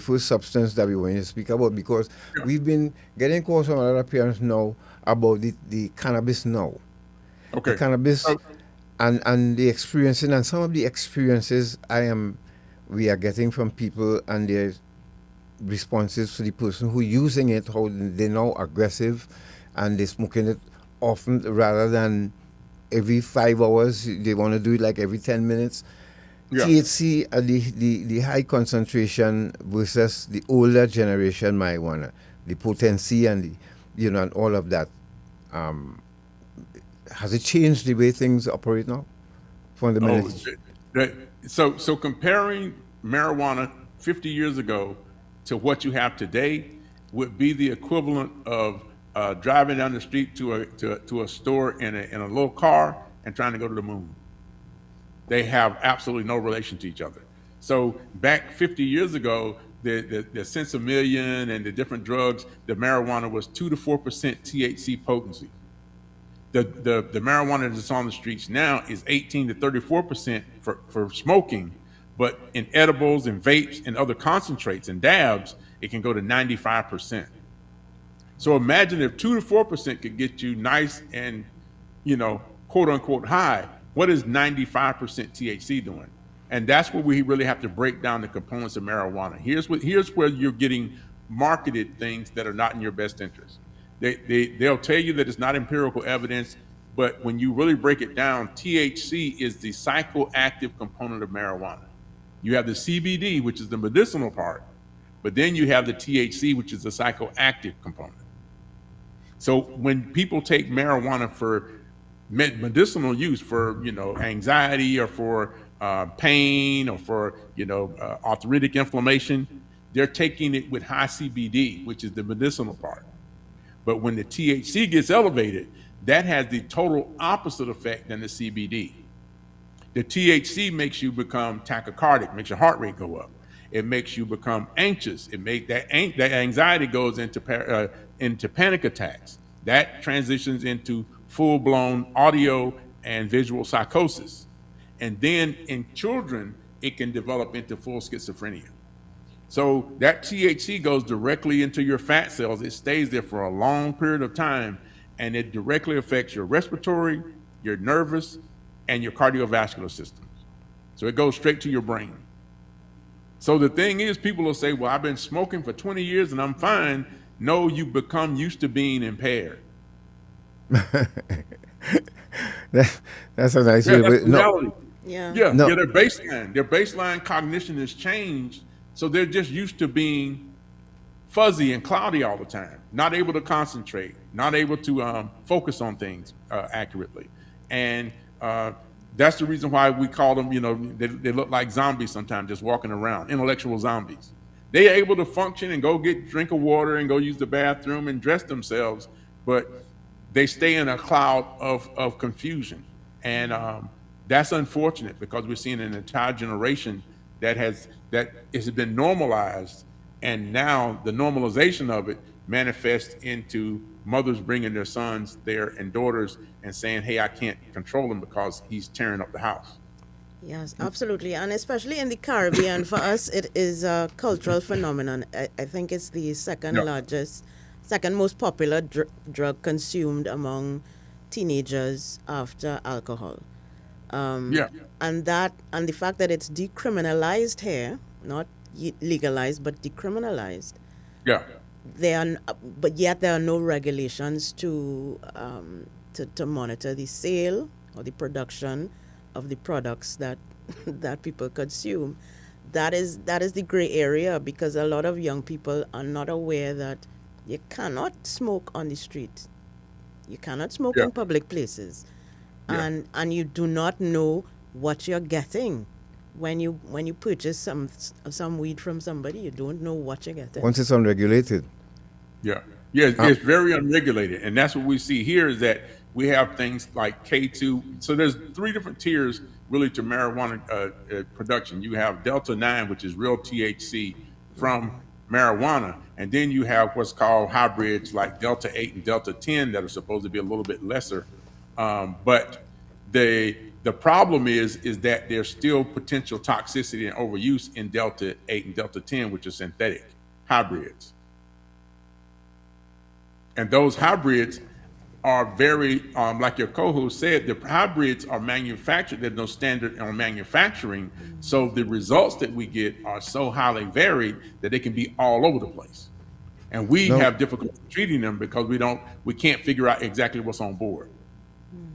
first substance that we want to speak about, because Yeah. we've been getting calls from a lot of parents now about the cannabis now. The Okay. cannabis So, and the experiencing, and some of the experiences we are getting from people and their responses to the person who using it, how they now aggressive and they smoking it often rather than every 5 hours. They want to do it like every 10 minutes. yeah. THC, the high concentration versus the older generation marijuana, the potency and and all of that. Um, has it changed the way things operate now? Oh, Fundamentally. so comparing marijuana 50 years ago to what you have today would be the equivalent of driving down the street to a store in a little car and trying to go to the moon. They have absolutely no relation to each other. So back 50 years ago, the sensimillion and the different drugs, the marijuana was 2 to 4% THC potency. The marijuana that's on the streets now is 18 to 34% for smoking, but in edibles and vapes and other concentrates and dabs, it can go to 95%. So imagine if 2 to 4% could get you nice and, quote unquote high. What is 95% THC doing? And that's where we really have to break down the components of marijuana. Here's where you're getting marketed things that are not in your best interest. They'll tell you that it's not empirical evidence, but when you really break it down, THC is the psychoactive component of marijuana. You have the CBD, which is the medicinal part, but then you have the THC, which is the psychoactive component. So when people take marijuana for medicinal use, for anxiety or for pain or for arthritic inflammation, they're taking it with high CBD, which is the medicinal part. But when the THC gets elevated, that has the total opposite effect than the CBD. The THC makes you become tachycardic, makes your heart rate go up. It makes you become anxious. It make that anxiety goes into panic attacks. That transitions into full blown audio and visual psychosis. And then in children, it can develop into full schizophrenia. So that THC goes directly into your fat cells. It stays there for a long period of time, and it directly affects your respiratory, your nervous, and your cardiovascular systems. So it goes straight to your brain. So the thing is, people will say, well, I've been smoking for 20 years and I'm fine. No, you become used to being impaired. that, that's a nice Yeah, way. that's But the no, reality. Yeah. Yeah, no. their baseline cognition has changed. So they're just used to being fuzzy and cloudy all the time, not able to concentrate, not able to focus on things accurately. And that's the reason why we call them, they look like zombies sometimes, just walking around, intellectual zombies. They're able to function and go get drink of water and go use the bathroom and dress themselves, but they stay in a cloud of confusion. And that's unfortunate because we're seeing an entire generation that has been normalized, and now the normalization of it manifests into mothers bringing their sons there and daughters and saying, "Hey, I can't control him because he's tearing up the house." Yes, absolutely. And especially in the Caribbean, for us, it is a cultural phenomenon. I think it's the second Yeah, largest, second most popular drug consumed among teenagers after alcohol. yeah, And the fact that it's decriminalized here, not legalized, but decriminalized, yeah, but yet there are no regulations to monitor the sale or the production of the products that that people consume. That is the gray area, because a lot of young people are not aware that you cannot smoke on the street. You cannot smoke yeah, in public places, yeah. and you do not know what you're getting when you purchase some weed from somebody. You don't know what you're getting. Once it's unregulated. Yeah. Yeah, Uh, it's very unregulated. And that's what we see here is that we have things like K2. So there's three different tiers really to marijuana production. You have Delta 9, which is real THC from marijuana. And then you have what's called hybrids like Delta 8 and Delta 10 that are supposed to be a little bit lesser. But The problem is that there's still potential toxicity and overuse in Delta 8 and Delta 10, which are synthetic hybrids. And those hybrids are very, like your co-host said, the hybrids are manufactured. There's no standard on manufacturing. So the results that we get are so highly varied that they can be all over the place. And we No. have difficulty treating them because we can't figure out exactly what's on board.